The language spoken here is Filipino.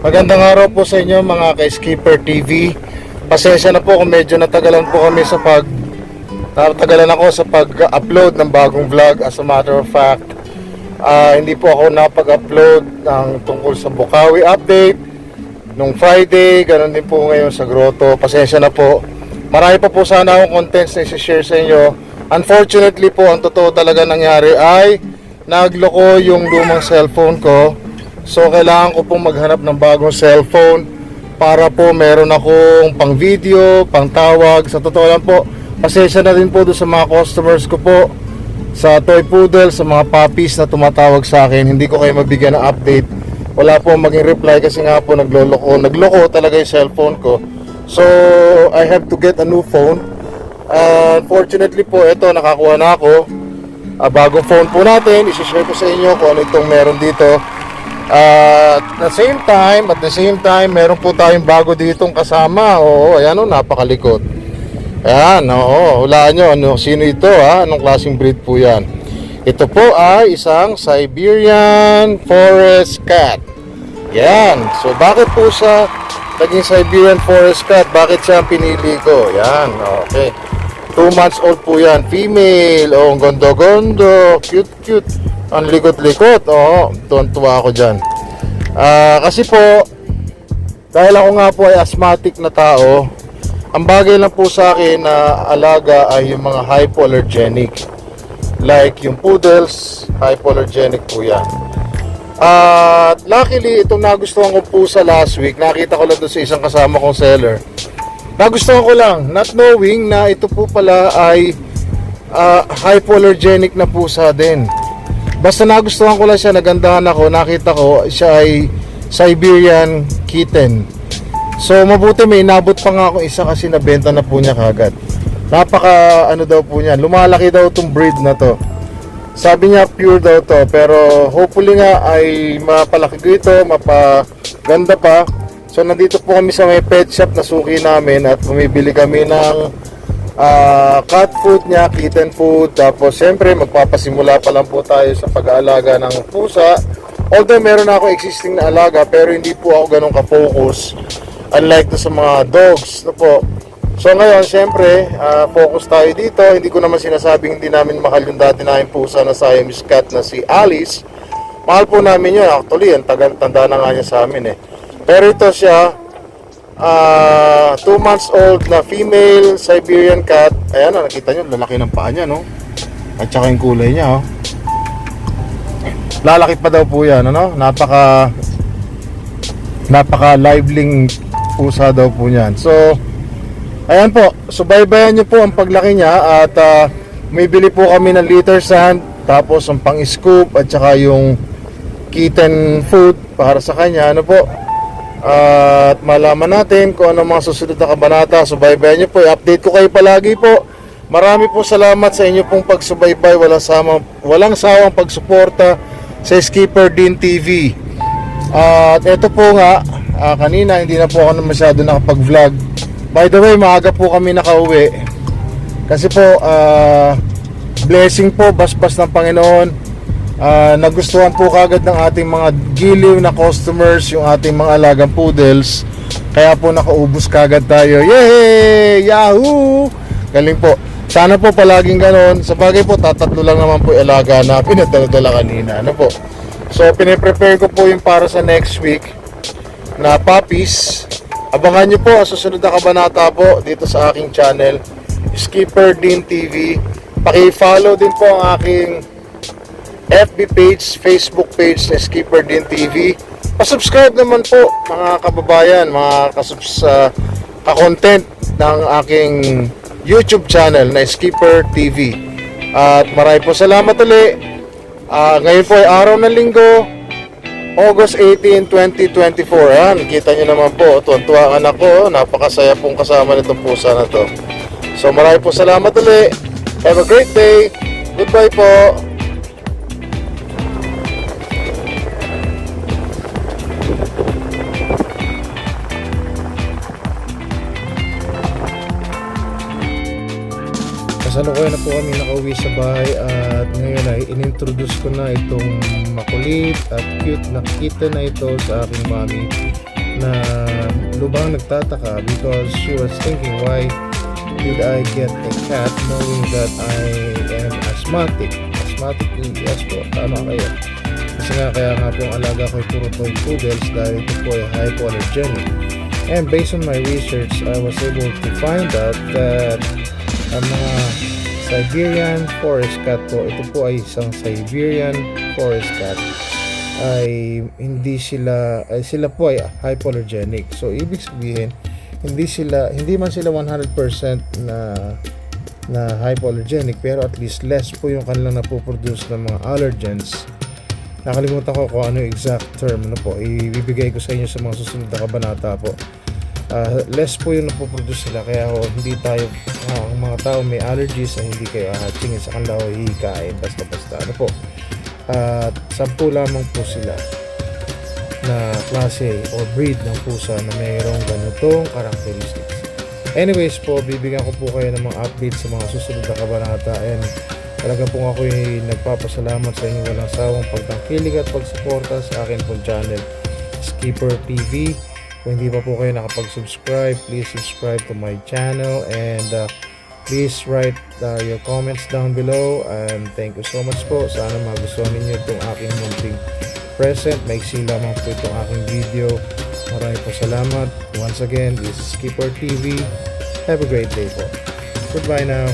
Magandang araw po sa inyo mga ka-Skipper TV. Pasensya na po kung medyo natagalan po kami natagalan ako sa pag-upload ng bagong vlog. As a matter of fact, hindi po ako napag-upload ng tungkol sa Bukawi update nung Friday, ganoon din po ngayon sa Grotto. Pasensya na po. Marami pa po sana akong contents na i-share sa inyo. Unfortunately po, ang totoo talaga nangyari ay nagloko yung lumang cellphone ko. So kailangan ko pong maghanap ng bagong cellphone para po meron akong pang video, pang tawag. Sa totoo lang po, pasensya na din po doon sa mga customers ko po, sa toy poodle, sa mga puppies na tumatawag sa akin. Hindi ko kayo mabigyan ng update. Wala po maging reply kasi nga po nagloko talaga yung cellphone ko. So I have to get a new phone. Unfortunately po, ito nakakuha na ako. Bagong phone po natin, i-share ko sa inyo kung ano itong meron dito. At the same time, meron po tayong bago ditong kasama. Oo, ayan o, napakalikot. Ayan, oo, hulaan nyo, sino ito ha? Anong klaseng breed po yan? Ito po ay isang Siberian Forest Cat. Yan, so bakit po siya naging Siberian Forest Cat? Bakit siya ang pinili ko? Yan, okay. 2 months old po yan, female. Oh, gondo-gondo, cute. Ang likot-likot. Oo, tuwan-tuwa ako dyan. Kasi po, dahil ako nga po ay asthmatic na tao, ang bagay lang po sa akin na alaga ay yung mga hypoallergenic. Like yung poodles, hypoallergenic po yan. At luckily, itong nagustuhan ko po sa last week, nakita ko lang doon sa isang kasama kong seller. Nagustuhan ko lang, not knowing na ito po pala ay hypoallergenic na pusa din. Basta nagustuhan ko lang siya, nagandahan ako, nakita ko siya ay Siberian kitten. So mabuti may inabot pa nga akong isa kasi nabenta na po niya kagad. Napaka ano daw po niyan, lumalaki daw itong breed na to. Sabi niya pure daw to, pero hopefully nga ay mapalaki ko ito, mapaganda pa. So nandito po kami sa may pet shop na suki namin at bumibili kami ng cat food niya, kitten food. Tapos siyempre magpapasimula pa lang po tayo sa pag-aalaga ng pusa. Although meron na ako existing na alaga, pero hindi po ako ganun ka-focus, unlike to sa mga dogs no po. So ngayon siyempre focus tayo dito. Hindi ko naman sinasabing hindi namin mahal yung dati namin pusa na Siamese cat na si Alice. Mahal po namin yun. Actually ang tanda na nga niya sa amin Pero ito siya 2 months old na female Siberian cat. Ayan o, nakita nyo, lalaki ng paa niya, no? At saka yung kulay niya, oh. Lalaki pa daw po yan, ano? Napaka lively pusa daw po niyan. So, ayan po, subaybayan nyo po ang paglaki niya. At may bili po kami ng litter sand, tapos ang pang-scoop at saka yung kitten food para sa kanya, ano po. At malaman natin kung ano mga susunod na kabanata. Subaybayan nyo po, i-update ko kayo palagi po. Marami po salamat sa inyo pong pagsubaybay. Walang sawang pagsuporta sa Skipper Din TV. At ito po nga, kanina hindi na po ako masyado nakapag-vlog. By the way, maaga po kami nakauwi kasi po blessing po, basbas ng Panginoon. Nagustuhan po kagad ng ating mga giliw na customers yung ating mga alagang poodles. Kaya po nakaubos kagad tayo. Yay! Yahoo! Galing po. Sana po palaging ganon. Sa bagay po, tatatlo lang naman po alaga na pinadala kanina. Ano po? So, piniprepare ko po yung para sa next week na puppies. Abangan nyo po ang susunod na kabanata po dito sa aking channel, Skipper Din TV. Paki-follow din po ang aking FB page, Facebook page na Skipper Din TV. Pa-subscribe naman po mga kababayan, mga ka-content ng aking YouTube channel na Skipper TV. At marami po salamat ulit. Ngayon po ay araw ng linggo, August 18, 2024. Ayan, kita nyo naman po, tuwan-tuwa ang anak ko. Napakasaya pong kasama nitong pusa na to. So marami po salamat ulit. Have a great day. Goodbye po. Kasalukuyan na po kami nakauwi sa bahay at ngayon ay inintroduce ko na itong makulit at cute na kitten na ito sa aking mommy. na lubhang nagtataka because she was thinking, why did I get a cat knowing that I am asthmatic? Yes po, tama kayo. Kasi nga, kaya nga po ang alaga ko ay puro toy poodles dahil ito po ay hypoallergenic. And based on my research, I was able to find out that ang mga Siberian forest cat po, ito po ay isang Siberian forest cat, ay sila po ay hypoallergenic. So ibig sabihin, hindi man sila 100% na hypoallergenic, pero at least less po yung kanilang napoproduce ng mga allergens. Nakalimutan ko kung ano yung exact term po, ibibigay ko sa inyo sa mga susunod na kabanata po. Less po yung napoproduce sila, kaya hindi tayo, ang mga tao may allergies na hindi kayo ahatsingin sa kanila o hihikain basta-basta po. At 10 lamang po sila na klase o breed ng pusa na mayroong ganitong characteristics. Anyways po, bibigyan ko po kayo ng mga updates sa mga susunod na kabanata, and talaga po ako ay nagpapasalamat sa inyong walang sawang pagtangkilig at pagsuporta sa akin pong channel, Skipper TV. Kung hindi pa po kayo nakapag-subscribe, please subscribe to my channel, and please write your comments down below, and thank you so much po. Sana magustuhan ninyo itong aking munting present. Maiksi lamang po itong aking video. Maraming po salamat. Once again, this is Skipper TV. Have a great day po. Goodbye now.